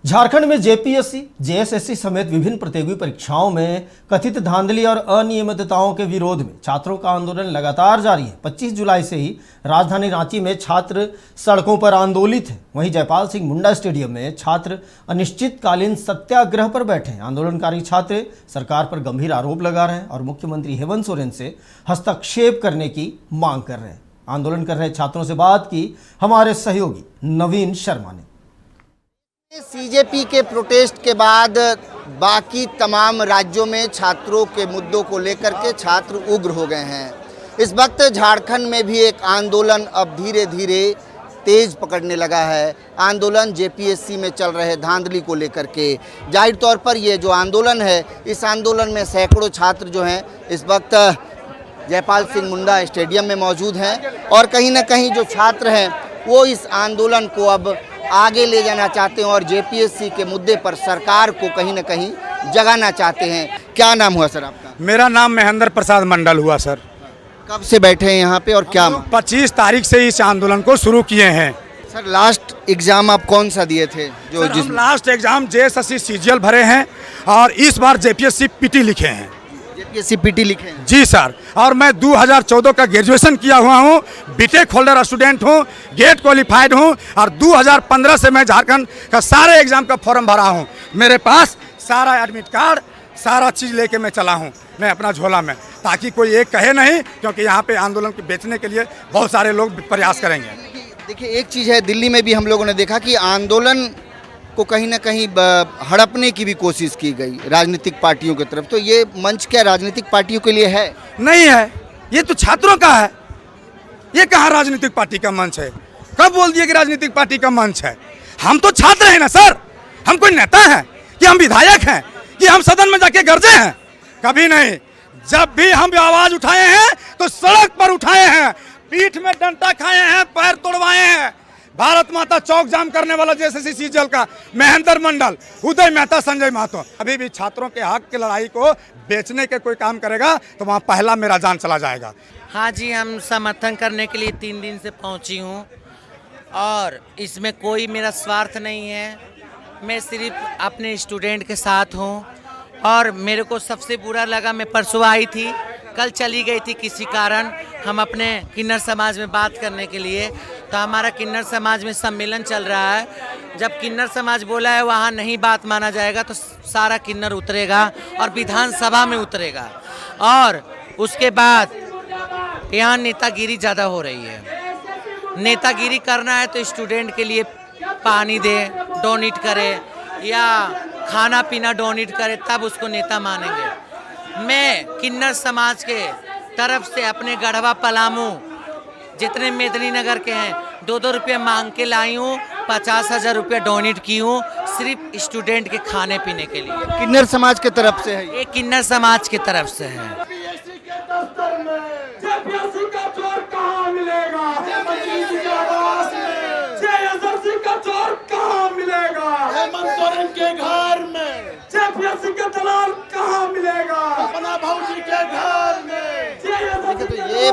झारखंड में JPSC, JSSC समेत विभिन्न प्रतियोगी परीक्षाओं में कथित धांधली और अनियमितताओं के विरोध में छात्रों का आंदोलन लगातार जारी है। 25 जुलाई से ही राजधानी रांची में छात्र सड़कों पर आंदोलित हैं। वहीं जयपाल सिंह मुंडा स्टेडियम में छात्र अनिश्चितकालीन सत्याग्रह पर बैठे हैं। आंदोलनकारी छात्र सरकार पर गंभीर आरोप लगा रहे हैं और मुख्यमंत्री हेमंत सोरेन से हस्तक्षेप करने की मांग कर रहे हैं। आंदोलन कर रहे छात्रों से बात की हमारे सहयोगी नवीन शर्मा ने। सीजेपी के प्रोटेस्ट के बाद बाकी तमाम राज्यों में छात्रों के मुद्दों को लेकर के छात्र उग्र हो गए हैं। इस वक्त झारखंड में भी एक आंदोलन अब धीरे धीरे तेज पकड़ने लगा है। आंदोलन जेपीएससी में चल रहे धांधली को लेकर के। जाहिर तौर पर ये जो आंदोलन है, इस आंदोलन में सैकड़ों छात्र जो हैं इस वक्त जयपाल सिंह मुंडा स्टेडियम में मौजूद हैं और कहीं ना कहीं जो छात्र हैं वो इस आंदोलन को अब आगे ले जाना चाहते हैं और जेपीएससी के मुद्दे पर सरकार को कहीं ना कहीं जगाना चाहते हैं। क्या नाम हुआ सर आपका? मेरा नाम महेंद्र प्रसाद मंडल हुआ सर। कब से बैठे हैं यहाँ पे और क्या? 25 तारीख से इस आंदोलन को शुरू किए हैं। सर लास्ट एग्जाम आप कौन सा दिए थे? हम लास्ट एग्जाम जेएसएससी सीजीएल भरे हैं और इस बार जेपीएससी पीटी लिखे हैं। जेपीएससी पीटी लिखे हैं? जी सर। और मैं 2014 का ग्रेजुएशन किया हुआ हूँ, बीटेक होल्डर स्टूडेंट हूँ, गेट क्वालिफाइड हूँ और 2015 से मैं झारखंड का सारे एग्जाम का फॉर्म भरा हूँ। मेरे पास सारा एडमिट कार्ड, सारा चीज़ लेके मैं चला हूँ मैं अपना झोला में, ताकि कोई एक कहे नहीं, क्योंकि यहाँ पे आंदोलन को बेचने के लिए बहुत सारे लोग प्रयास करेंगे। देखिए एक चीज़ है, दिल्ली में भी हम लोगों ने देखा कि आंदोलन को कहीं ना कहीं हड़पने की भी कोशिश की गई राजनीतिक पार्टियों की तरफ। तो ये मंच क्या राजनीतिक पार्टियों के लिए है? नहीं है, ये तो छात्रों का है। ये कहाँ राजनीतिक पार्टी का मंच है? कब बोल दिए कि राजनीतिक पार्टी का मंच है? हम तो छात्र हैं ना सर। हम कोई नेता हैं कि हम विधायक हैं कि हम सदन में जाके गरजे हैं? कभी नहीं। जब भी हम आवाज उठाए हैं तो सड़क पर उठाए हैं, पीठ में डंडा खाए हैं, पैर तोड़वाए हैं। भारत माता चौक जाम करने वाला जेएसएससी सीजीएल का महेंद्र मंडल, उदय मेहता, संजय महतो, अभी भी छात्रों के हक की लड़ाई को बेचने के कोई काम करेगा तो वहाँ पहला मेरा जान चला जाएगा। हाँ जी, हम समर्थन करने के लिए 3 दिन से पहुँची हूँ और इसमें कोई मेरा स्वार्थ नहीं है। मैं सिर्फ अपने स्टूडेंट के साथ हूँ और मेरे को सबसे बुरा लगा, मैं परसों आई थी, कल चली गई थी किसी कारण। हम अपने किन्नर समाज में बात करने के लिए, तो हमारा किन्नर समाज में सम्मेलन चल रहा है। जब किन्नर समाज बोला है वहाँ नहीं बात माना जाएगा तो सारा किन्नर उतरेगा और विधानसभा में उतरेगा। और उसके बाद यहाँ नेतागिरी ज़्यादा हो रही है। नेतागिरी करना है तो स्टूडेंट के लिए पानी दे, डोनेट करे या खाना पीना डोनेट करे, तब उसको नेता मानेंगे। मैं किन्नर समाज के तरफ से अपने गढ़वा पलामू जितने मेदिनीनगर के हैं 2-2 रुपये मांग के लाई हूँ, 50,000 रुपये डोनेट की हूँ सिर्फ स्टूडेंट के खाने पीने के लिए। किन्नर समाज के तरफ से है? ये किन्नर समाज की तरफ से है। तो ये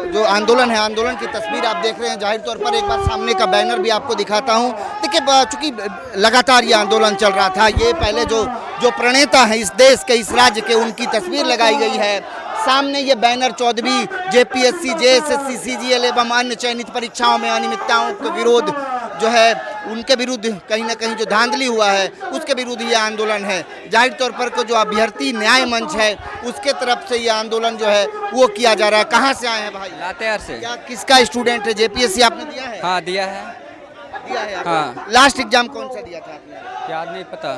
जो आंदोलन है, आंदोलन की तस्वीर आप देख रहे हैं। जाहिर तौर पर एक बार सामने का बैनर भी आपको दिखाता हूं। देखिए चूंकि लगातार ये आंदोलन चल रहा था, ये पहले जो प्रणेता हैं इस देश के, इस राज्य के, उनकी तस्वीर लगाई गई है। सामने ये बैनर 14वीं जेपीएससी, जेएसएससी, सीजीएल एवं अन्य चयनित परीक्षाओं में अनियमितताओं के विरोध जो है, उनके विरुद्ध कहीं ना कहीं जो धांधली हुआ है उसके विरुद्ध ये आंदोलन है। जाहिर तौर पर जो अभ्यर्थी न्याय मंच है उसके तरफ से ये आंदोलन जो है वो किया जा रहा है। कहाँ से आए हैं भाई? लातेहार से। क्या किसका स्टूडेंट है? जेपीएससी आपने दिया है? हाँ दिया है। दिया है हाँ। लास्ट एग्जाम कौन सा दिया था आपने? याद नहीं पता।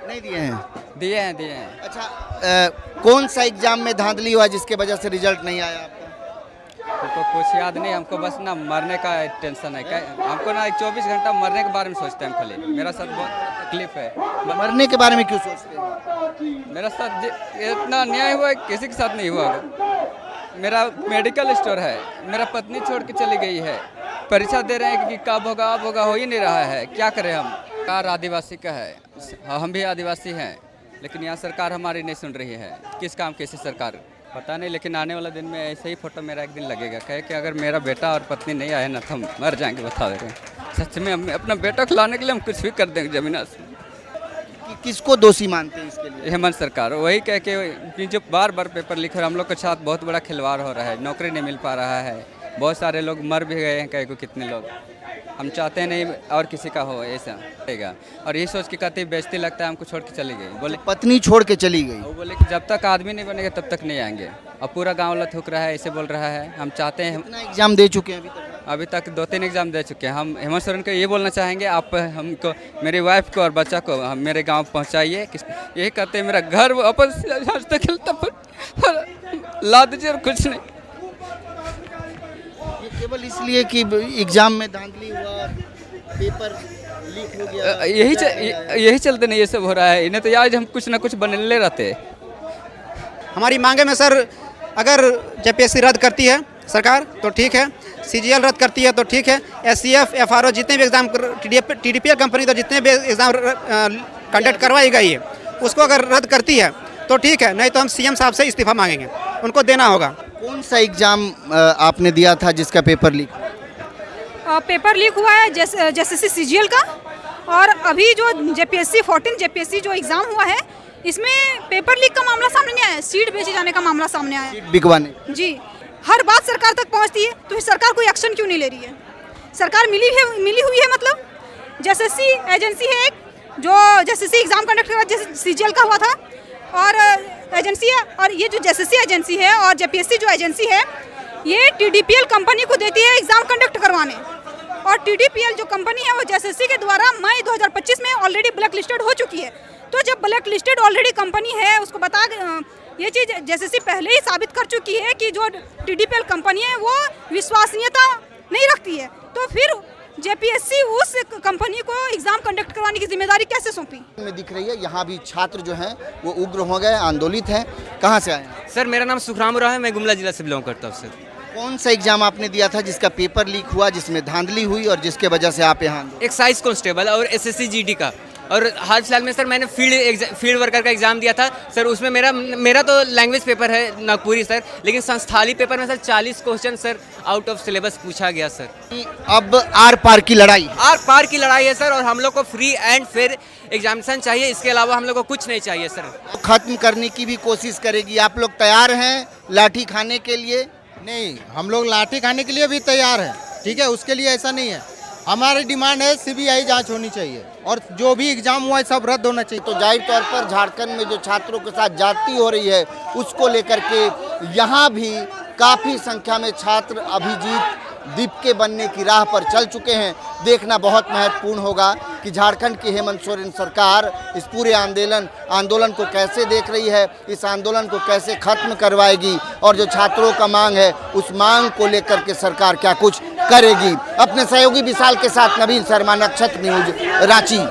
नहीं दिए हैं? दिए हैं। अच्छा, कौन सा एग्जाम में धांधली हुआ जिसके वजह से रिजल्ट नहीं आया आपका? हमको कुछ याद नहीं, हमको बस ना मरने का टेंशन है। हमको ना 24 घंटा मरने के बारे में सोचते हैं खाली। मेरा साथ बहुत तकलीफ है। मरने के बारे में क्यों सोचते हैं? मेरा साथ इतना अन्याय हुआ है, किसी के साथ नहीं हुआ। मेरा मेडिकल स्टोर है, मेरा पत्नी छोड़ के चली गई है। परीक्षा दे रहे हैं कि कब होगा, अब होगा, हो ही नहीं रहा है। क्या करें हम? सरकार आदिवासी का है, हम भी आदिवासी हैं, लेकिन यहाँ सरकार हमारी नहीं सुन रही है। किस काम कैसी सरकार पता नहीं, लेकिन आने वाला दिन में ऐसे ही फोटो मेरा एक दिन लगेगा। कहे कि अगर मेरा बेटा और पत्नी नहीं आए ना तो हम मर जाएंगे, बता दे रहे हैं। सच में अपना बेटा खिलाने के लिए हम कुछ भी कर देंगे जमीन आसमान। किसको दोषी मानते हैं इसके लिए? हेमंत सरकार वही कह के जो बार बार पेपर लीक हो रहा है, हम लोग के साथ बहुत बड़ा खिलवाड़ हो रहा है, नौकरी नहीं मिल पा रहा है, बहुत सारे लोग मर भी गए हैं, कहीं को कितने लोग। हम चाहते हैं नहीं और किसी का हो ऐसा रहेगा, और यही सोच के कहते बेइज्जती लगता है, हमको छोड़ के चली गई। बोले पत्नी छोड़ के चली गई। वो बोले कि जब तक आदमी नहीं बनेगा तब तक नहीं आएंगे, और पूरा गाँव वाला थूक रहा है, ऐसे बोल रहा है। हम चाहते हैं, कितना एग्जाम दे चुके हैं अभी तक 2-3 एग्जाम दे चुके हैं। हम हेमंत सोरेन को ये बोलना चाहेंगे, आप हमको, मेरी वाइफ को और बच्चा को हम मेरे गांव पहुंचाइए। यही कहते हैं, मेरा घर वापस ला दीजिए और कुछ नहीं। ये केवल इसलिए कि एग्जाम में धांधली हुआ, पेपर लीक हो गया, यही चलते नहीं ये सब हो रहा है। इन्हें तो आज हम कुछ ना कुछ बनले रहते। हमारी मांगे में सर, अगर जेपीएससी रद्द करती है सरकार तो ठीक है, सीजीएल रद्द करती है तो ठीक है, एससीएफ, एफआरओ जितने भी एग्ज़ाम, टीडीपीएल कंपनी तो जितने भी एग्ज़ाम कंडक्ट करवाई गई है उसको अगर रद्द करती है तो ठीक है, नहीं तो हम सीएम साहब से इस्तीफा मांगेंगे, उनको देना होगा। कौन सा एग्जाम आपने दिया था जिसका पेपर लीक? पेपर लीक हुआ है जेएसएससी सीजीएल का, और अभी जो जेपीएससी 14 जेपीएससी जो एग्ज़ाम हुआ है इसमें पेपर लीक का मामला सामने नहीं आया है, सीट बेचे जाने का मामला सामने आया है। बिकवाने जी, हर बात सरकार तक पहुंचती है तो फिर सरकार कोई एक्शन क्यों नहीं ले रही है? सरकार मिली हुई है, मतलब जेएसएससी एजेंसी है एक, जो जेएसएससी एग्ज़ाम कंडक्ट कर जैसे सीजीएल का हुआ था, और एजेंसी है, और ये जो जेएसएससी एजेंसी है और जेपीएससी जो एजेंसी है ये टीडीपीएल कंपनी को देती है एग्ज़ाम कंडक्ट करवाने, और टीडीपीएल जो कंपनी है वो जेएसएससी के द्वारा मई 2025 में ऑलरेडी ब्लैक लिस्टेड हो चुकी है। तो जब ब्लैक लिस्टेड ऑलरेडी कंपनी है, उसको ये चीज़ जेएसएससी पहले ही साबित कर चुकी है कि जो टीडीपीएल कंपनी है वो विश्वसनीयता नहीं रखती है, तो फिर जेपीएससी उस कंपनी को एग्जाम कंडक्ट करवाने की जिम्मेदारी कैसे सौंपी? में दिख रही है, यहाँ भी छात्र जो हैं वो उग्र हो गए, आंदोलित हैं। कहाँ से आए हैं? सर मेरा नाम सुखराम राव है, मैं गुमला जिला से बिलोंग करता हूँ। सर कौन सा एग्जाम आपने दिया था जिसका पेपर लीक हुआ, जिसमें धांधली हुई और जिसके वजह से आप यहाँ? एक्साइज कांस्टेबल और एसएससी जीडी का, और हाल फिलहाल में सर मैंने फील्ड वर्कर का एग्ज़ाम दिया था सर। उसमें मेरा तो लैंग्वेज पेपर है नागपुरी सर, लेकिन संस्थाली पेपर में sir 40 question sir out of syllabus पूछा गया सर। अब आर पार की लड़ाई है सर, और हम लोग को फ्री एंड फेयर एग्जामिनेशन चाहिए, इसके अलावा हम लोग को कुछ नहीं चाहिए सर। खत्म करने की भी कोशिश करेगी। आप लोग तैयार हैं लाठी खाने के लिए? नहीं, हम लोग लाठी खाने के लिए भी तैयार हैं, ठीक है, उसके लिए ऐसा नहीं है। हमारी डिमांड है सीबीआई जांच होनी चाहिए, और जो भी एग्जाम हुआ है सब रद्द होना चाहिए। तो जाहिर तौर पर झारखंड में जो छात्रों के साथ जाति हो रही है उसको लेकर के यहाँ भी काफ़ी संख्या में छात्र अभिजीत दीप बनने की राह पर चल चुके हैं। देखना बहुत महत्वपूर्ण होगा कि झारखंड की हेमंत सोरेन सरकार इस पूरे आंदोलन को कैसे देख रही है, इस आंदोलन को कैसे खत्म करवाएगी, और जो छात्रों का मांग है उस मांग को लेकर के सरकार क्या कुछ करेगी। अपने सहयोगी विशाल के साथ नवीन शर्मा, नक्षत्र न्यूज, रांची।